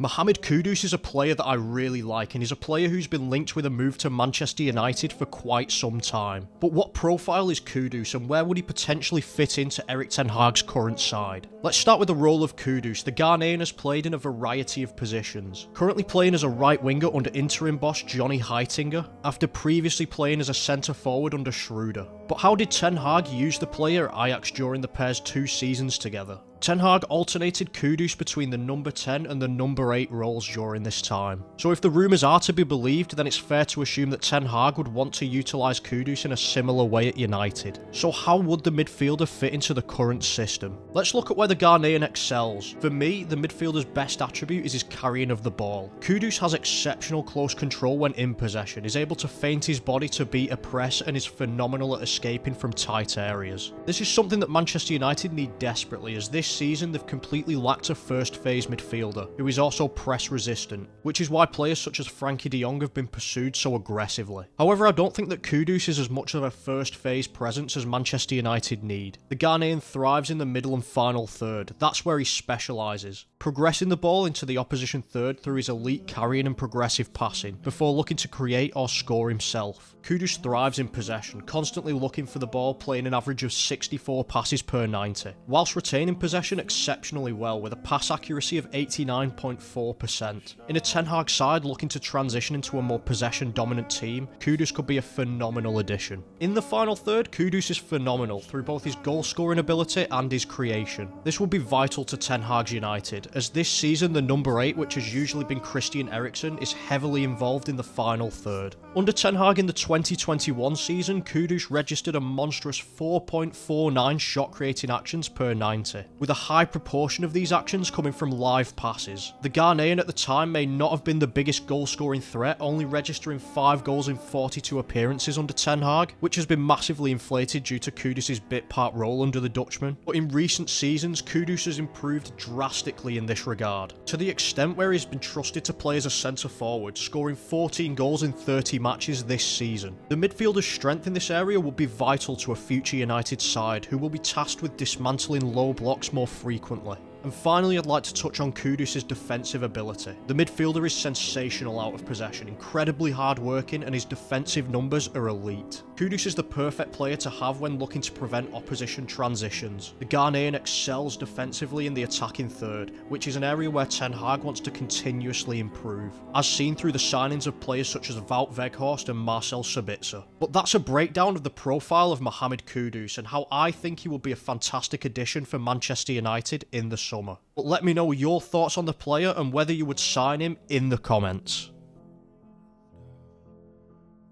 Mohamed Kudus is a player that I really like, and he's a player who's been linked with a move to Manchester United for quite some time. But what profile is Kudus, and where would he potentially fit into Erik ten Hag's current side? Let's start with the role of Kudus. The Ghanaian has played in a variety of positions, currently playing as a right winger under interim boss Johnny Heitinga, after previously playing as a centre forward under Schroeder. But how did Ten Hag use the player at Ajax during the pair's 2 seasons together? Ten Hag alternated Kudus between the number 10 and the number 8 roles during this time. So if the rumours are to be believed, then it's fair to assume that Ten Hag would want to utilise Kudus in a similar way at United. So how would the midfielder fit into the current system? Let's look at where the Ghanaian excels. For me, the midfielder's best attribute is his carrying of the ball. Kudus has exceptional close control when in possession, is able to feint his body to beat a press, and is phenomenal at escaping from tight areas. This is something that Manchester United need desperately, as this season they've completely lacked a first phase midfielder who is also press resistant, which is why players such as Frankie de Jong have been pursued so aggressively. However, I don't think that Kudus is as much of a first phase presence as Manchester United need. The Ghanaian thrives in the middle and final third. That's where he specialises, progressing the ball into the opposition third through his elite carrying and progressive passing, before looking to create or score himself. Kudus thrives in possession, constantly looking for the ball, playing an average of 64 passes per 90, whilst retaining possession exceptionally well with a pass accuracy of 89.4%. In a Ten Hag side looking to transition into a more possession dominant team, Kudus could be a phenomenal addition. In the final third, Kudus is phenomenal through both his goal scoring ability and his creation. This will be vital to Ten Hag's United, as this season the number 8, which has usually been Christian Eriksen, is heavily involved in the final third. Under Ten Hag in the 2021 season, Kudus registered a monstrous 4.49 shot creating actions per 90, with a high proportion of these actions coming from live passes. The Ghanaian at the time may not have been the biggest goal scoring threat, only registering 5 goals in 42 appearances under Ten Hag, which has been massively inflated due to Kudus' bit part role under the Dutchman. But in recent seasons, Kudus has improved drastically in this regard, to the extent where he's been trusted to play as a centre forward, scoring 14 goals in 30 matches this season. The midfielder's strength in this area will be vital to a future United side, who will be tasked with dismantling low blocks more frequently. And finally, I'd like to touch on Kudus' defensive ability. The midfielder is sensational out of possession, incredibly hard-working, and his defensive numbers are elite. Kudus is the perfect player to have when looking to prevent opposition transitions. The Ghanaian excels defensively in the attacking third, which is an area where Ten Hag wants to continuously improve, as seen through the signings of players such as Wout Weghorst and Marcel Sabitzer. But that's a breakdown of the profile of Mohamed Kudus and how I think he will be a fantastic addition for Manchester United in the summer. But let me know your thoughts on the player and whether you would sign him in the comments.